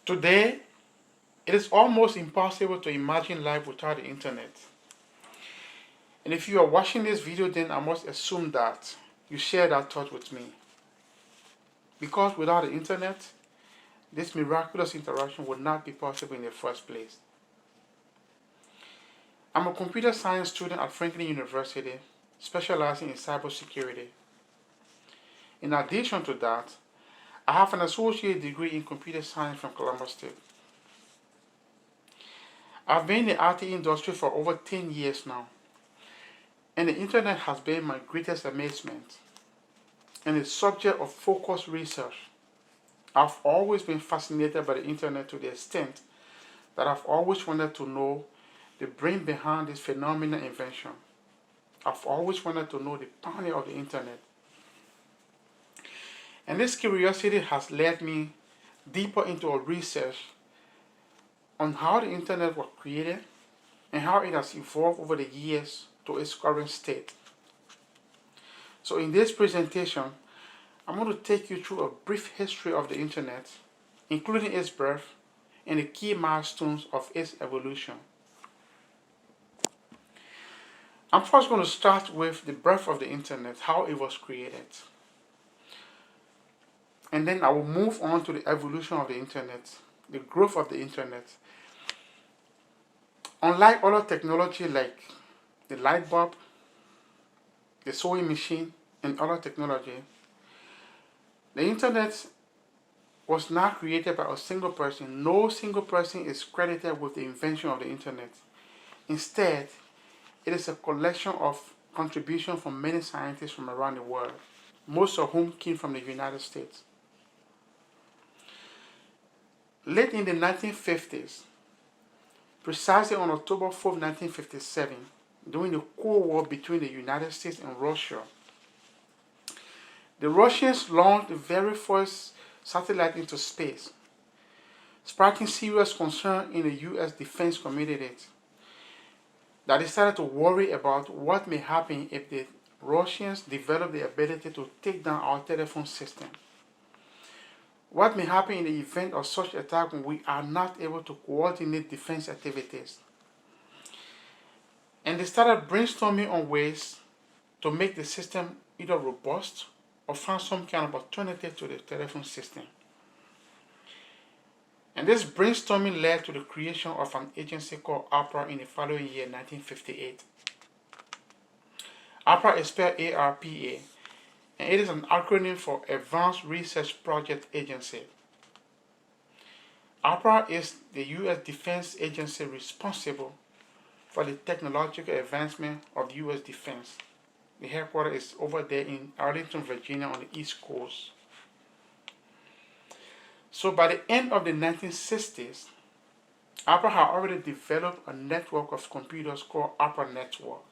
Today, it is almost impossible to imagine life without the internet. And if you are watching this video, then I must assume that you share that thought with me. Because without the internet, this miraculous interaction would not be possible in the first place. I'm a computer science student at Franklin University, specializing in cybersecurity. In addition to that, I have an associate degree in computer science from Columbus State. I've been in the IT industry for over 10 years now, and the internet has been my greatest amazement and a subject of focused research. I've always been fascinated by the internet to the extent that I've always wanted to know the brain behind this phenomenal invention. I've always wanted to know the pioneer of the internet. And this curiosity has led me deeper into a research on how the internet was created and how it has evolved over the years to its current state. So in this presentation, I'm going to take you through a brief history of the internet, including its birth and the key milestones of its evolution. I'm first going to start with the birth of the internet, how it was created. And then I will move on to the evolution of the internet, the growth of the internet. Unlike other technology like the light bulb, the sewing machine, and other technology, the internet was not created by a single person. No single person is credited with the invention of the internet. Instead, it is a collection of contributions from many scientists from around the world, most of whom came from the United States. Late in the 1950s, precisely on October 4, 1957, during the Cold War between the United States and Russia, the Russians launched the very first satellite into space, sparking serious concern in the U.S. defense community that they started to worry about what may happen if the Russians develop the ability to take down our telephone system. What may happen in the event of such attack when we are not able to coordinate defense activities? And they started brainstorming on ways to make the system either robust or find some kind of alternative to the telephone system. And this brainstorming led to the creation of an agency called ARPA in the following year, 1958. ARPA is spelled ARPA, and it is an acronym for Advanced Research Project Agency. ARPA is the U.S. Defense Agency responsible for the technological advancement of U.S. defense. The headquarters is over there in Arlington, Virginia on the East Coast. So by the end of the 1960s, ARPA had already developed a network of computers called ARPA Network.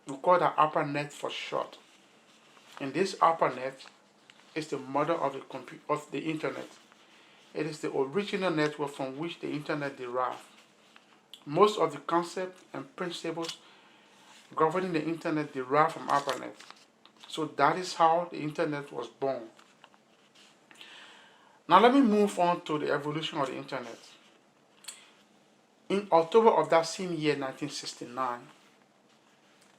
We call that ARPANET for short. And this ARPANET is the mother of the internet. It is the original network from which the internet derived. Most of the concepts and principles governing the internet derive from ARPANET. So that is how the internet was born. Now let me move on to the evolution of the internet. In October of that same year, 1969,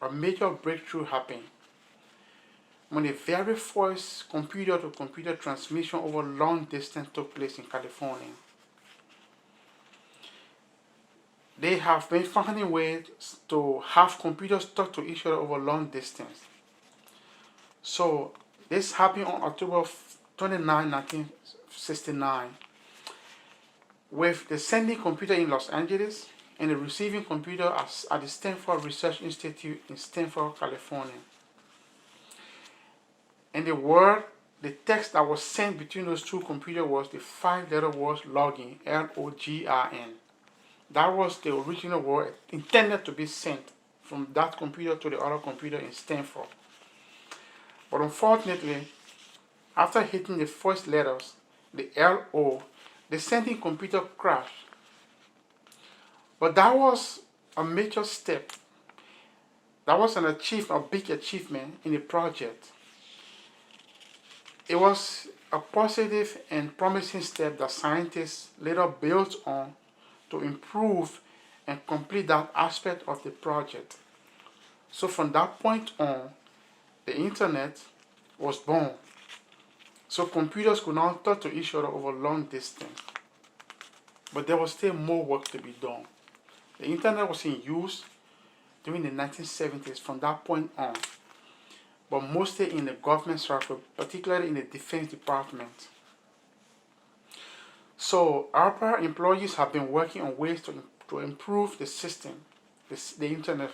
a major breakthrough happened when the very first computer-to-computer transmission over long distance took place in California. They have been finding ways to have computers talk to each other over long distance. So this happened on October 29, 1969, with the sending computer in Los Angeles and the receiving computer at the Stanford Research Institute in Stanford, California. And the text that was sent between those two computers was the 5-letter word login, L-O-G-I-N. That was the original word intended to be sent from that computer to the other computer in Stanford. But unfortunately, after hitting the first letters, the L-O, the sending computer crashed. But that was a major step. That was a big achievement in the project. It was a positive and promising step that scientists later built on to improve and complete that aspect of the project. So from that point on, the internet was born. So computers could now talk to each other over long distance. But there was still more work to be done. The internet was in use during the 1970s from that point on, but mostly in the government circle, particularly in the Defense Department. So ARPA employees have been working on ways to improve the system, the internet.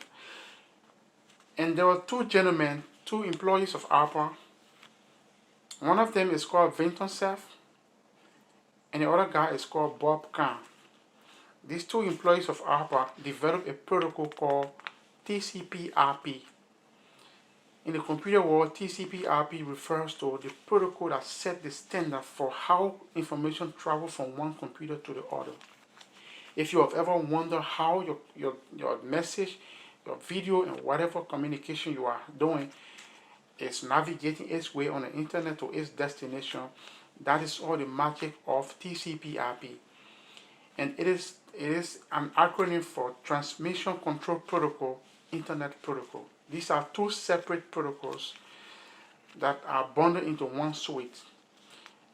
And there were two gentlemen, two employees of ARPA. One of them is called Vinton Cerf, and the other guy is called Bob Kahn. These two employees of ARPA developed a protocol called TCP/IP. In the computer world, TCP/IP refers to the protocol that set the standard for how information travels from one computer to the other. If you have ever wondered how your message, your video, and whatever communication you are doing is navigating its way on the internet to its destination, that is all the magic of TCP/IP. And it is an acronym for Transmission Control Protocol, Internet Protocol. These are two separate protocols that are bundled into one suite.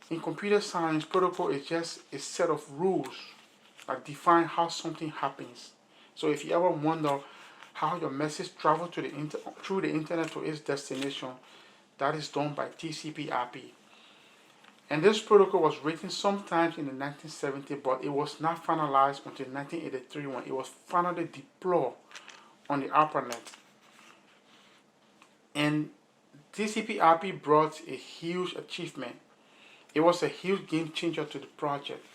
In computer science, protocol is just a set of rules that define how something happens. So if you ever wonder how your message travels through the internet to its destination, that is done by TCP/IP. And this protocol was written sometimes in the 1970s, but it was not finalized until 1983 when it was finally deployed on the ARPANET. And TCP/IP brought a huge achievement. It was a huge game changer to the project.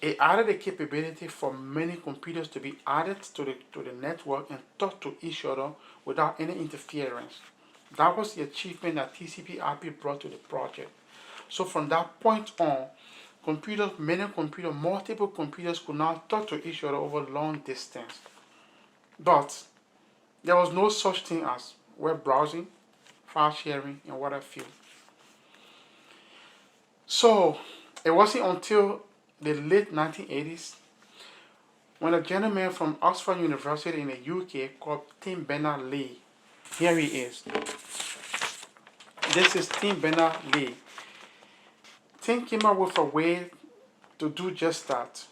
It added a capability for many computers to be added to the network and talk to each other without any interference. That was the achievement that TCP/IP brought to the project. So from that point on, multiple computers could now talk to each other over long distance. But there was no such thing as web browsing, file sharing, and what have you. So it wasn't until the late 1980s when a gentleman from Oxford University in the UK called Tim Berners-Lee, here he is. This is Tim Berners-Lee. Tim came up with a way to do just that,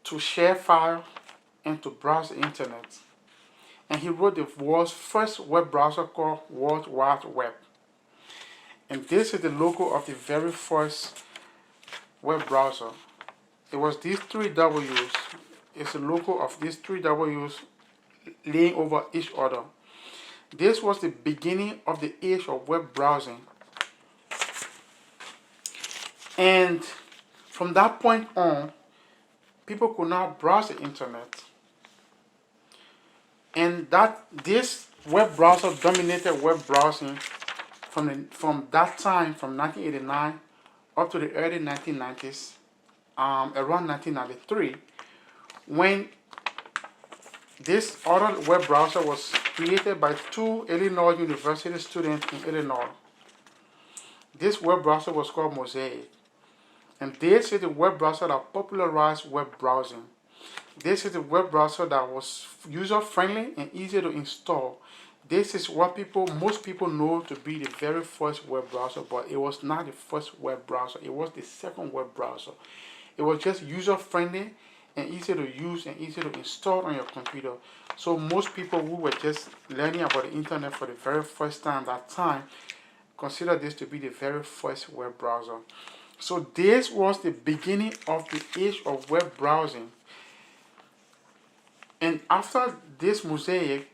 to share files and to browse the internet. And he wrote the world's first web browser called World Wide Web. And this is the logo of the very first web browser. It was these three W's. It's the logo of these three W's laying over each other. This was the beginning of the age of web browsing. And from that point on, people could now browse the internet. And this web browser dominated web browsing from that time, from 1989 up to the early 1990s, around 1993, when this other web browser was created by two Illinois University students in Illinois. This web browser was called Mosaic. And this is the web browser that popularized web browsing. This is the web browser that was user-friendly and easy to install. This is what most people know to be the very first web browser, but it was not the first web browser. It was the second web browser. It was just user-friendly and easy to use and easy to install on your computer. So most people who were just learning about the internet for the very first time at that time consider this to be the very first web browser. So this was the beginning of the age of web browsing. And after this Mosaic,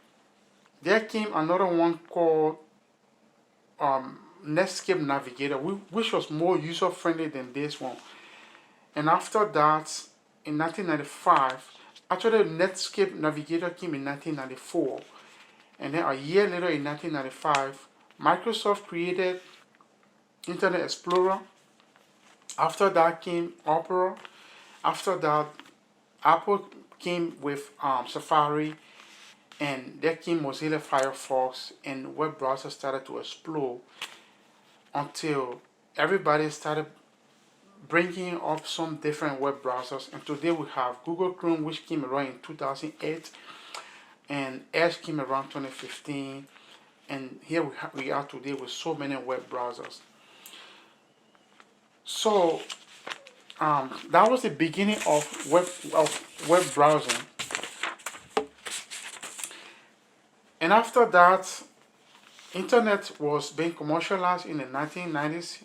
there came another one called Netscape Navigator, which was more user-friendly than this one. And after that, in 1995, actually Netscape Navigator came in 1994. And then a year later, in 1995, Microsoft created Internet Explorer. After that came Opera. After that, Apple came with Safari. And there came Mozilla Firefox, and web browsers started to explode until everybody started bringing up some different web browsers, and today we have Google Chrome, which came around in 2008, and Edge came around 2015, and here we are today with so many web browsers. So that was the beginning of web browsing, and after that, internet was being commercialized in the 1990s.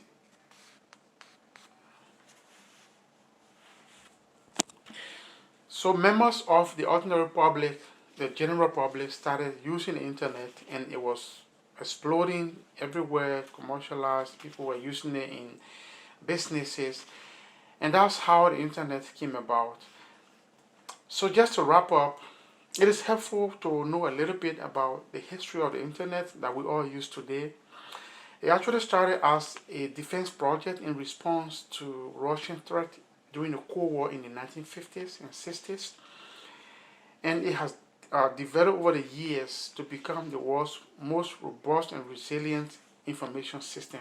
So members of the ordinary public, the general public, started using the internet, and it was exploding everywhere, commercialized. People were using it in businesses, and that's how the internet came about. So just to wrap up, it is helpful to know a little bit about the history of the internet that we all use today. It actually started as a defense project in response to Russian threat during the Cold War in the 1950s and 60s, and it has developed over the years to become the world's most robust and resilient information system.